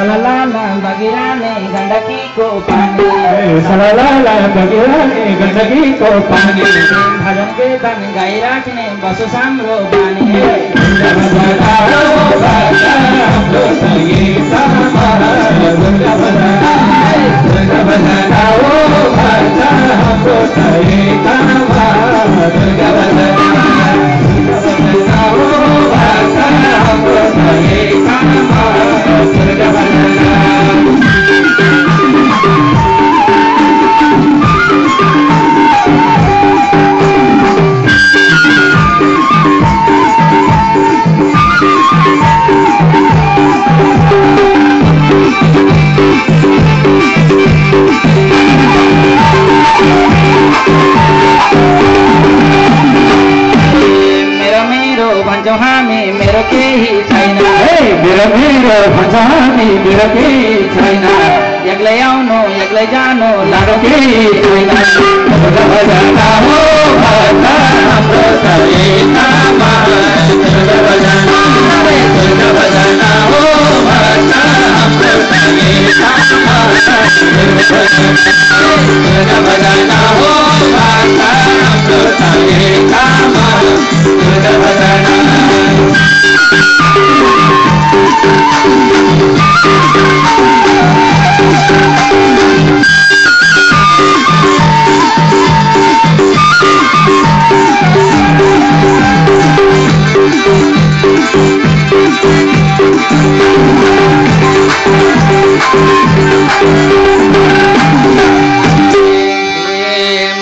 सललाला बगिराने गंडकी को पानी सललाला बगिराने गंडकी को पानी भजन के तन गाई राखने बसो साम्रो बानी भन्छौ हामी मेरो केही छैन मेरो भन्छौ हामी मेरो केही छैन एक्लै आउनु एक्लै जानु लाडो केही छैन भजना हो भजना हाम्रो शरीरमा भजना हो भजना हाम्रो शरीरमा भजना हो भजना हाम्रो शरीरमा भजना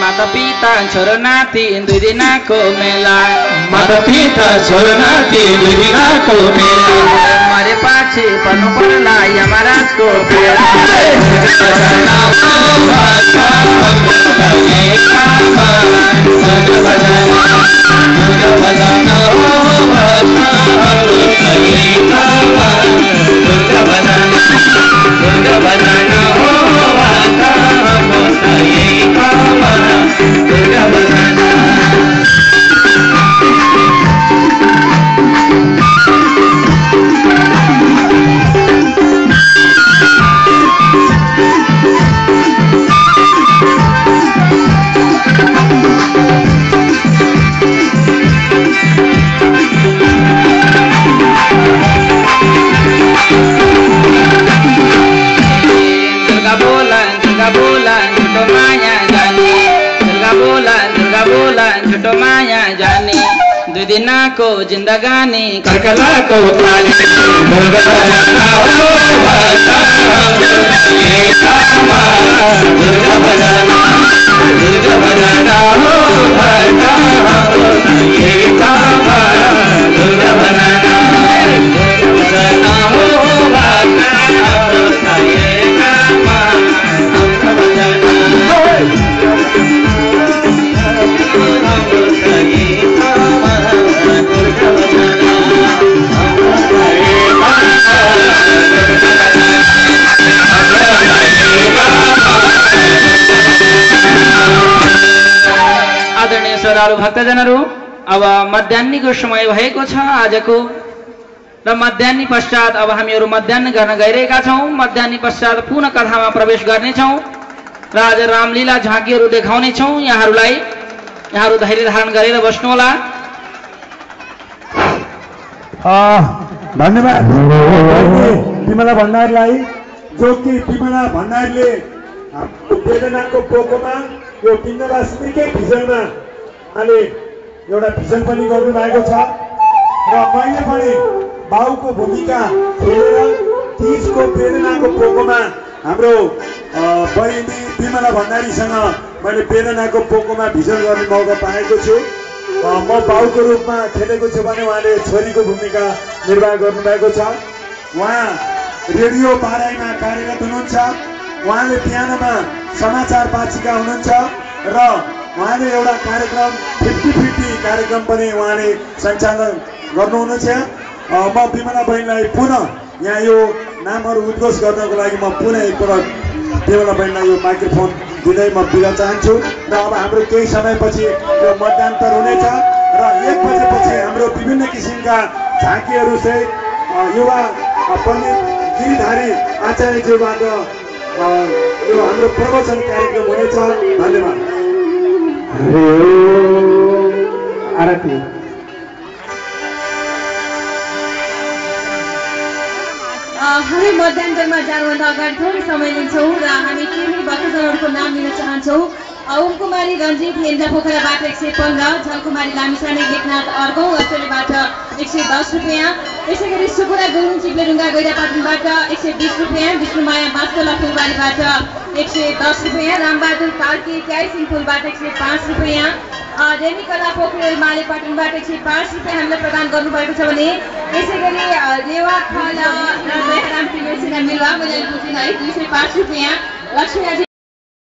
माता पिता छोरो नाति दुई दिनको मेला माता पिता छोरो नाति दुई दिनको मेला मरे पछि पर्नु पर्ला यमराजको फेरा दिनको जिन्दगानी कर्कलाको पानी भक्तजनहरू अब मध्याह्नको समय भएको छ आजको र मध्याह्न पश्चात अब हामीहरू मध्याह्न गर्न गइरहेका छौं। मध्याह्न पश्चात पुनः कथामा प्रवेश गर्नेछौं र आज रामलीला झाँकीहरू देखाउने छौं यहाँहरूलाई। यहाँहरू धैर्य धारण गरेर बस्नुहोला। धन्यवाद विमला भण्डारीलाई, जो कि विमला भण्डारीले वेदनाको पोकोमा यो किन्नरा स्मृतिकै भिजनमा अनि एउटा भिजन पनि गर्नु भएको छ र मैले पनि बाउको भूमिका खेलेर तीजको वेदनाको पोकोमा हाम्रो बहिनी विमला भण्डारीसँग मैले वेदनाको पोकोमा भिजन गर्ने मौका पाएको छु। म बाउको रूपमा खेलेको छु भने उहाँले छोरीको भूमिका निर्वाह गर्नुभएको छ। उहाँ रेडियो बाराईमा कार्यरत हुनुहुन्छ, उहाँले बिहानमा समाचार वाचिका हुनुहुन्छ र उहाँले एउटा कार्यक्रम 50-50 कार्यक्रम पनि उहाँले सञ्चालन गर्नुहुनेछ। म विमला बहिनीलाई पुनः यहाँ यो नामहरू उद्घोष गर्नको लागि म पुनः एकपल्ट विमला बहिनीलाई यो माइक्रोफोन दिँदै म बिदा चाहन्छु। र अब हाम्रो केही समयपछि यो मतदान्तर हुनेछ र 1 बजेपछि हाम्रो विभिन्न किसिमका झाँकीहरू चाहिँ युवा पण्डित गिरिधारी आचार्यज्यूबाट यो हाम्रो प्रवचन कार्यक्रम हुनेछ। धन्यवाद। आरती हामी मध्यान्तरमा जानुभन्दा अगाडि थोरै समय लिन्छौँ र हामी केही भक्तजनहरूको नाम लिन चाहन्छौँ। ओमकुमारी रञ्जित हेन्जा पोखराबाट 115, झलकुमारी लामिछाने लेखनाथ अर्गौँ अस्ट्रेलियाबाट 110 रुपियाँ। त्यसै गरी सुकुरा गुरुङ चिप्लेढुङ्गा गैरापाटनबाट 120 रुपियाँ। विष्णुमाया बास्तोला फुलबारीबाट 110 रुपियाँ। रामबहादुर कार्की क्याइसिङ फुलबाट 105 रुपियाँ। रेणीकला पोखरेल मालेपाटनबाट 105 रुपियाँ हामीलाई प्रदान गर्नुभएको छ भने त्यसै गरी रेवा खाल र दयाराम मिलुवा मैले 205 रुपियाँ। लक्ष्मी